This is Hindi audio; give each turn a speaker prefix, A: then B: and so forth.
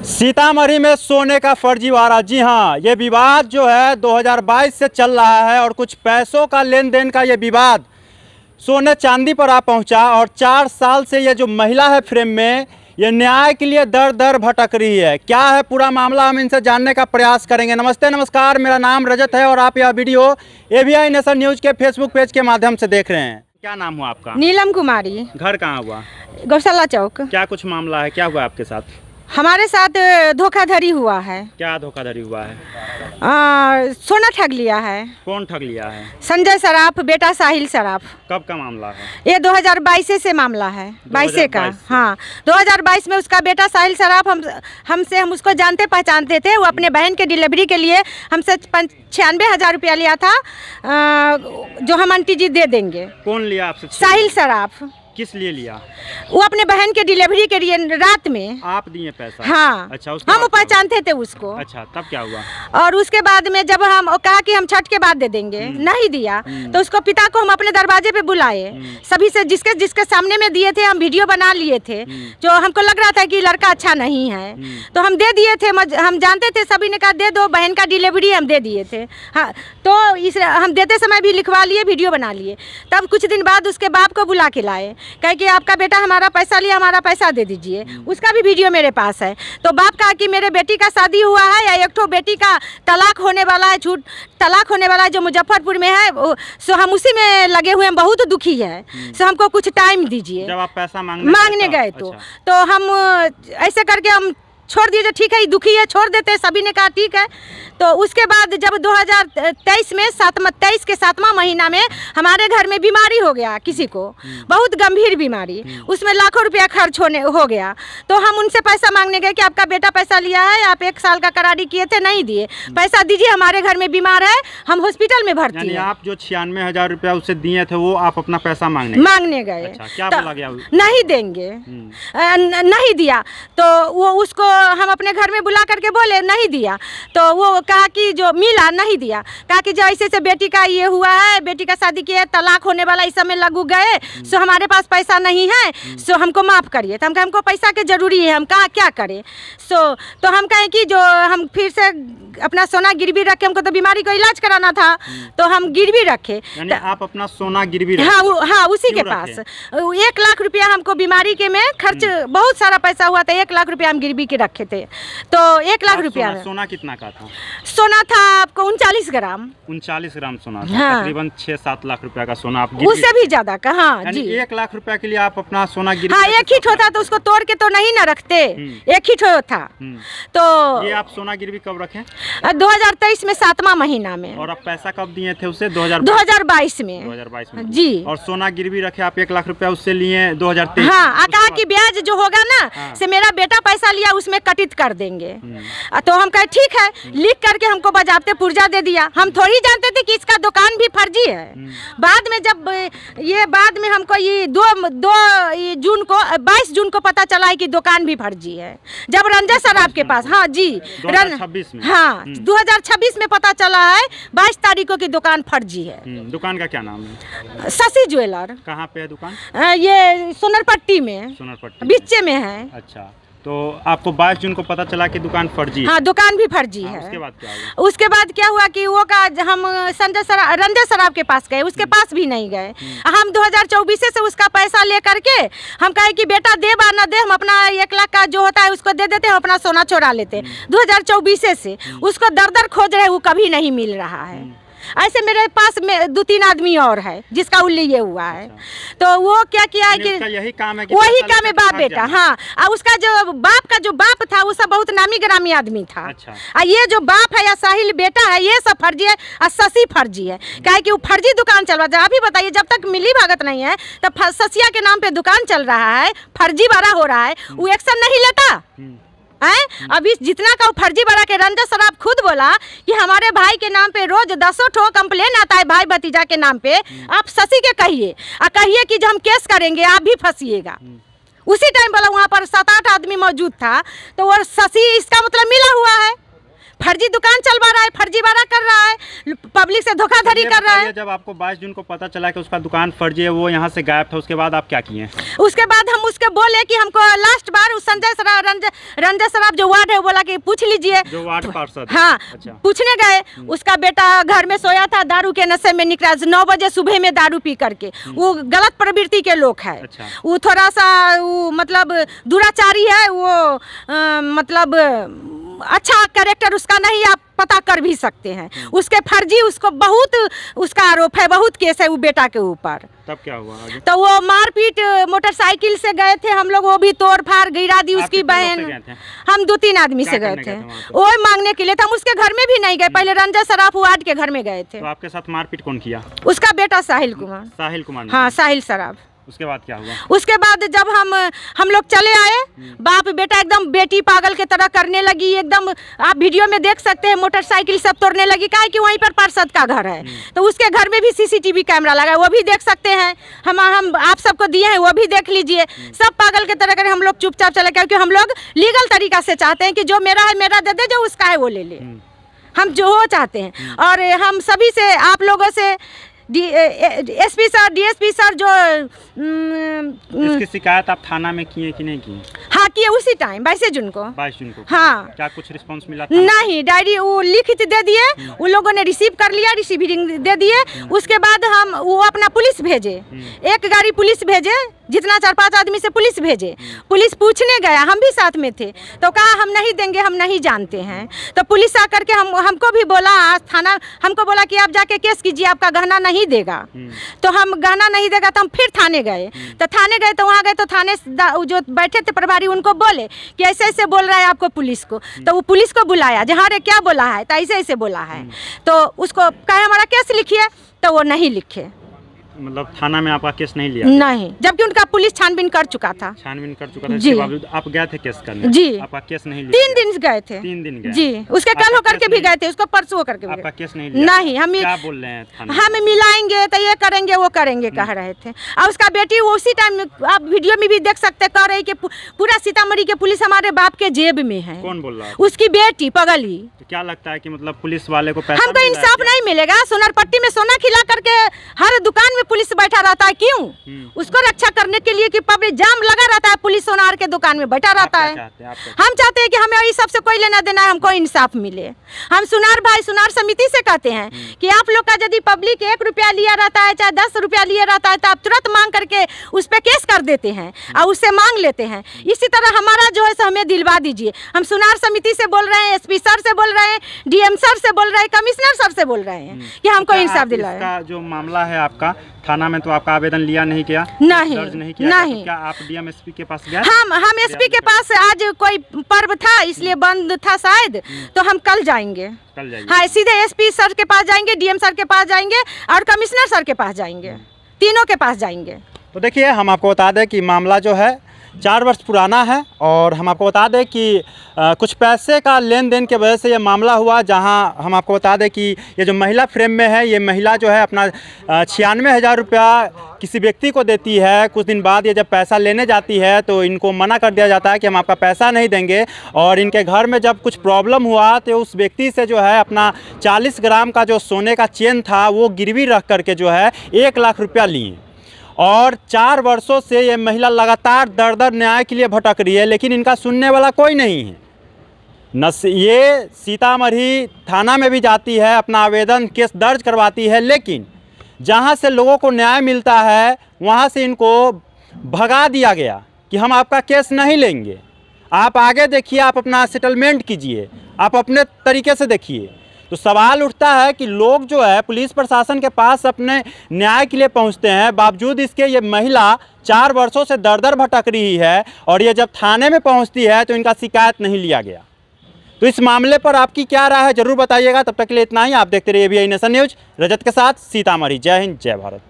A: सीतामढ़ी में सोने का फर्जीवाड़ा। जी हाँ, ये विवाद जो है 2022 से चल रहा है और कुछ पैसों का लेन देन का ये विवाद सोने चांदी पर आ पहुंचा और 4 साल से ये जो महिला है फ्रेम में, ये न्याय के लिए दर दर भटक रही है। क्या है पूरा मामला, हम इनसे जानने का प्रयास करेंगे। नमस्ते, नमस्कार, मेरा नाम रजत है और आप यह वीडियो ABI नेशन न्यूज़ के फेसबुक पेज के माध्यम से देख रहे हैं। क्या नाम हुआ आपका?
B: नीलम कुमारी।
A: घर कहाँ हुआ?
B: गौशाला चौक।
A: क्या कुछ मामला है, क्या हुआ आपके साथ?
B: हमारे साथ धोखाधड़ी हुआ है।
A: क्या धोखाधड़ी हुआ है?
B: सोना ठग लिया है।
A: कौन ठग लिया है?
B: संजय सराफ, बेटा साहिल सराफ।
A: कब का मामला है?
B: ये 2022 से मामला है, 22 का। हाँ, 2022 में उसका बेटा साहिल सराफ हम उसको जानते पहचानते थे। वो अपने बहन के डिलीवरी के लिए हमसे 96,000 रुपया लिया था, जो हम आंटी जी दे देंगे।
A: कौन लिया आपसे?
B: साहिल सराफ।
A: किस लिए लिया?
B: वो अपने बहन के डिलीवरी के लिए रात में।
A: आप दिए पैसा?
B: हाँ।
A: अच्छा,
B: हम पहचानते थे उसको।
A: अच्छा, तब क्या हुआ?
B: और उसके बाद में जब हम कहा कि हम छठ के बाद दे देंगे, नहीं दिया, तो उसको पिता को हम अपने दरवाजे पे बुलाए। सभी से जिसके सामने में दिए थे, हम वीडियो बना लिए थे। जो हमको लग रहा था कि लड़का अच्छा नहीं है, तो हम दे दिए थे। हम जानते थे, सभी ने कहा दे दो, बहन का डिलीवरी हम दे दिए थे। हाँ, तो हम देते समय भी लिखवा लिए, वीडियो बना लिए। तब कुछ दिन बाद उसके बाप को बुला के लाए, कहे कि आपका बेटा हमारा पैसा लिया, हमारा पैसा दे दीजिए। उसका भी वीडियो मेरे पास है। तो बाप कहा कि मेरे बेटी का शादी हुआ है या एक ठो बेटी का तलाक होने वाला है, तलाक होने वाला है, जो मुजफ्फरपुर में है। सो हम उसी में लगे हुए हैं, बहुत दुखी है। सो हमको कुछ टाइम दीजिए।
A: जब आप पैसा मांगने
B: गए तो हम ऐसे करके हम छोड़ दीजिए, ठीक है, दुखी है, छोड़ देते हैं। सभी ने कहा ठीक है। तो उसके बाद जब 2023 में 23 के 7वां महीना में हमारे घर में बीमारी हो गया, किसी को बहुत गंभीर बीमारी, उसमें लाखों रुपया खर्च हो गया। तो हम उनसे पैसा मांगने गए कि आपका बेटा पैसा लिया है, आप 1 साल का करारी किए थे, नहीं दिए, पैसा दीजिए, हमारे घर में बीमार है, हम हॉस्पिटल में भर्ती हैं।
A: आप जो 96,000 रुपया उससे दिए थे, वो आप अपना पैसा मांगने गए?
B: अच्छा,
A: क्या बोला गया?
B: नहीं देंगे, नहीं दिया। तो वो उसको हम अपने घर में बुला करके बोले, नहीं दिया। तो वो कहा कि जो मिला, नहीं दिया, कहा कि जो ऐसे से बेटी का ये हुआ है, बेटी का शादी किया, तलाक होने वाला, इस समय लगू गए, सो हमारे पास पैसा नहीं है, सो हमको माफ़ करिए। तो हम कहे हमको पैसा की ज़रूरी है, हम कहाँ क्या करें। तो हम कहें कि जो हम फिर से अपना सोना गिरवी रखे, हमको तो बीमारी को इलाज कराना था, तो हम गिरवी रखे।
A: आप अपना सोना गिरवी रखे?
B: हाँ, उसी के पास 1 लाख रुपया हमको बीमारी के में खर्च, बहुत सारा पैसा हुआ था, 1 लाख रुपया हम गिरवी के रखे थे। तो 1 लाख रुपया।
A: सोना कितना का था?
B: सोना था आपको 39 ग्राम।
A: 39 ग्राम सोना था।
B: हाँ।
A: तकरीबन 6-7 लाख रुपया का सोना आप
B: उससे भी ज्यादा का। हाँ जी,
A: 1 लाख रुपया के लिए आप अपना सोना गिरवी?
B: हाँ, एक ही ठो था, तो उसको तोड़ के तो नहीं ना रखते, एक ही ठो था। तो
A: ये आप सोना गिरवी कब रखे?
B: 2023 में 7वां महीना में।
A: और आप पैसा कब दिए थे उसे?
B: 2022 में।
A: 2022 में
B: जी।
A: और सोना गिरवी रखे आप 1 लाख रुपया उससे लिए 2023?
B: हाँ, कहा कि ब्याज जो होगा ना, से मेरा बेटा पैसा लिया, उसमें कटित कर देंगे। तो हम कहे ठीक है, लिख करके हमको बजाबते पुर्जा दे दिया। हम थोड़ी जानते थे कि इसका दुकान भी फर्जी है। बाद में जब बाद में हमको ये 22 जून को पता चला है कि दुकान भी फर्जी है, जब रंजय सराफ के पास। हाँ जी,
A: 2026 में।
B: हाँ, 2026 में पता चला है 22 तारीख को की दुकान फर्जी है।
A: दुकान का क्या नाम है?
B: शशि ज्वेलर।
A: कहाँ पे है दुकान?
B: ये सोनरपट्टी में, बीचे में है।
A: अच्छा, तो आपको 22 जून को पता चला कि दुकान फर्जी है?
B: हाँ, दुकान भी फर्जी है।
A: उसके बाद क्या हुआ?
B: उसके बाद क्या हुआ कि वो का हम रंजय सराफ के पास गए, उसके पास भी नहीं गए। हम 2024 से उसका पैसा ले करके हम कहे कि बेटा दे बा ना दे, हम अपना 1 लाख का जो होता है उसको दे देते, हम अपना सोना चुरा लेते। 2024 से उसको दर दर खोज रहे, वो कभी नहीं मिल रहा है। ऐसे मेरे पास में 2-3 आदमी और है जिसका उल्ली ये हुआ है। तो वो क्या किया है कि
A: यही काम है कि
B: वही काम है, बाप बेटा। हाँ, और उसका जो बाप था, वो सब बहुत नामी ग्रामी आदमी था। अच्छा। ये जो बाप है या साहिल बेटा है, ये सब फर्जी है, और शशि फर्जी है। क्या कि वो फर्जी दुकान चल रहा है। अभी बताइए, जब तक मिली भगत नहीं है, तब शशिया के नाम पे दुकान चल रहा है, फर्जी बड़ा हो रहा है, वो एक्शन नहीं लेता है। अभी जितना का फर्जी बड़ा के रंजय सराफ खुद बोला कि हमारे भाई के नाम पे रोज 10 ठो कंप्लेन आता है, भाई भतीजा के नाम पे। आप शशि के कहिए कि जब हम केस करेंगे आप भी फंसिएगा। उसी टाइम बोला, वहाँ पर 7-8 आदमी मौजूद था। तो वो शशि, इसका मतलब मिला हुआ है, फर्जी दुकान चलवा रहा है, फर्जीवाड़ा कर रहा है, पब्लिक से धोखाधड़ी कर रहा है।
A: जब आपको 22 जून को पता चला कि उसका दुकान फर्जी है, वो यहाँ से गायब था, उसके बाद आप क्या किए?
B: उसके बाद हम उसके बोले कि हमको लास्ट बार उस संजय सराफ रंजय सराफ जो वार्ड है, बोला कि पूछ लीजिए,
A: जो वार्ड पार्षद।
B: हाँ,
A: अच्छा।
B: पूछने गए, उसका बेटा घर में सोया था, दारू के नशे में निकला, 9 बजे सुबह में दारू पी करके। वो गलत प्रवृत्ति के लोग है।
A: अच्छा।
B: वो थोड़ा सा वो मतलब दुराचारी है, वो मतलब अच्छा कैरेक्टर उसका नहीं, आप पता कर भी सकते हैं। उसके फर्जी, उसको बहुत उसका आरोप है, बहुत केस है वो बेटा के ऊपर।
A: तब क्या हुआ आगे?
B: तो वो मारपीट, मोटरसाइकिल से गए थे हम लोग, वो भी तोड़ फाड़ गिरा दी उसकी बहन। हम 2-3 आदमी से गए थे, वो मांगने के लिए था। हम उसके घर में भी नहीं गए, पहले रंजय सराफ वार्ड के घर में गए थे।
A: तो आपके साथ मारपीट कौन किया?
B: उसका बेटा साहिल कुमार।
A: साहिल कुमार?
B: हाँ, साहिल सराफ।
A: उसके बाद क्या हुआ?
B: उसके बाद जब हम लोग चले आए, बाप बेटा एकदम बेटी पागल के तरह करने लगी, एकदम आप वीडियो में देख सकते हैं, मोटरसाइकिल सब तोड़ने लगी। काहे कि वहीं पर पार्षद का घर है, तो उसके घर में भी सीसीटीवी कैमरा लगा है, वो भी देख सकते हैं। हम आप सबको दिए हैं, वो भी देख लीजिए। सब पागल के तरह करें, हम लोग चुपचाप चले, क्योंकि हम लोग लीगल तरीका से चाहते हैं कि जो मेरा है मेरा दे दे, जो उसका है वो ले ले। हम जो हो चाहते हैं। और हम सभी से, आप लोगों से, एसपी सर, डीएसपी सर, जो
A: इसकी शिकायत आप थाना में किए कि नहीं किए?
B: हाँ, किए उसी टाइम 22 जून को।
A: 22 जून को?
B: हाँ।
A: क्या कुछ रिस्पांस मिला था?
B: नहीं, डायरी वो लिखित दे दिए, उन लोगों ने रिसीव कर लिया, रिसीविंग दे दिए। उसके बाद हम वो अपना पुलिस भेजे, एक गाड़ी पुलिस भेजे, जितना 4-5 आदमी से पुलिस भेजे। पुलिस पूछने गया, हम भी साथ में थे, तो कहा हम नहीं देंगे, हम नहीं जानते हैं। तो पुलिस आकर के हमको भी बोला, आज थाना हमको बोला कि आप जाके केस कीजिए, आपका गहना नहीं देगा। तो हम गहना नहीं देगा, तो हम फिर थाने गए। तो थाने गए, तो वहाँ गए, तो थाने जो बैठे थे प्रभारी, उनको बोले कि ऐसे ऐसे बोल रहा है आपको पुलिस को। तो वो पुलिस को बुलाया, जहाँ रे क्या बोला है, तो ऐसे ऐसे बोला है। तो उसको कहे हमारा केस लिखिए, तो वो नहीं लिखे।
A: मतलब थाना में आपका केस नहीं लिया?
B: नहीं, जबकि उनका पुलिस छानबीन कर चुका था।
A: छानबीन कर चुका था,
B: जी।
A: इसके बावजूद आप गए थे केस करने?
B: जी।
A: आपका केस नहीं लिया?
B: 3 दिन गए थे।
A: 3 दिन गए?
B: जी, उसके कल होकर के भी गए थे, उसको परसों होकर के भी
A: आपका
B: गए।
A: केस नहीं लिया?
B: नहीं, हम
A: क्या बोल रहे हैं थाने?
B: हम मिलाएंगे, तो ये करेंगे, वो करेंगे, कह रहे थे। और उसका बेटी वो उसी टाइम, आप वीडियो में भी देख सकते, कह रही कि पूरा सीतामढ़ी के पुलिस हमारे बाप के जेब में है।
A: कौन बोल रहा है?
B: उसकी बेटी पगली।
A: तो क्या लगता है कि मतलब पुलिस वाले को पैसा
B: हमको इंसाफ नहीं मिलेगा? सोनरपट्टी में सोना खिला करके हर दुकान में पुलिस बैठा रहता है, क्यों? उसको रक्षा करने के लिए कि पब्लिक जाम लगा रहता है, पुलिस सोनार के दुकान में बैठा रहता है। हम चाहते हैं कि हमें इस सबसे कोई लेना देना है, हमको इंसाफ मिले। हम सुनार भाई, सुनार समिति से कहते हैं कि आप लोग का यदि पब्लिक 1 रुपया लिया रहता है, चाहे 10 रुपया लिया रहता है, तो आप तुरंत मांग करके उस पर केस कर देते हैं और उससे मांग लेते हैं। इसी तरह हमारा जो है सो हमें दिलवा दीजिए। हम सुनार समिति से बोल रहे हैं, एसपी सर से बोल रहे हैं, डीएम सर से बोल रहे हैं, कमिश्नर सर से बोल रहे हैं कि हमको इंसाफ दिलाए।
A: इसका जो मामला है आपका थाना में, तो आपका आवेदन लिया नहीं किया?
B: नहीं,
A: दर्ज नहीं किया?
B: नहीं।
A: तो क्या आप डीएम एसपी के पास गए?
B: हम एसपी के पास, आज कोई पर्व था इसलिए बंद था शायद, तो हम कल जाएंगे।
A: कल जाइए?
B: हाँ, सीधे एसपी सर के पास जाएंगे, डीएम सर के पास जाएंगे और कमिश्नर सर के पास जाएंगे, तीनों के पास जाएंगे।
A: तो देखिए, हम आपको बता दें कि मामला जो है 4 वर्ष पुराना है, और हम आपको बता दें कि कुछ पैसे का लेन देन की वजह से ये मामला हुआ। जहां हम आपको बता दें कि ये जो महिला फ्रेम में है, ये महिला जो है अपना 96,000 रुपया किसी व्यक्ति को देती है। कुछ दिन बाद ये जब पैसा लेने जाती है, तो इनको मना कर दिया जाता है कि हम आपका पैसा नहीं देंगे। और इनके घर में जब कुछ प्रॉब्लम हुआ, तो उस व्यक्ति से जो है अपना 40 ग्राम का जो सोने का चेन था, वो गिरवी रख करके जो है 1 लाख रुपया लिए। और 4 वर्षों से ये महिला लगातार दर दर न्याय के लिए भटक रही है, लेकिन इनका सुनने वाला कोई नहीं है। ये सीतामढ़ी थाना में भी जाती है, अपना आवेदन केस दर्ज करवाती है, लेकिन जहां से लोगों को न्याय मिलता है, वहां से इनको भगा दिया गया कि हम आपका केस नहीं लेंगे, आप आगे देखिए, आप अपना सेटलमेंट कीजिए, आप अपने तरीके से देखिए। तो सवाल उठता है कि लोग जो है पुलिस प्रशासन के पास अपने न्याय के लिए पहुंचते हैं, बावजूद इसके ये महिला 4 वर्षों से दर दर भटक रही है, और ये जब थाने में पहुंचती है तो इनका शिकायत नहीं लिया गया। तो इस मामले पर आपकी क्या राय है, जरूर बताइएगा। तब तक के लिए इतना ही। आप देखते रहिए ABI नेशन न्यूज़। रजत के साथ सीतामढ़ी। जय हिंद, जय भारत।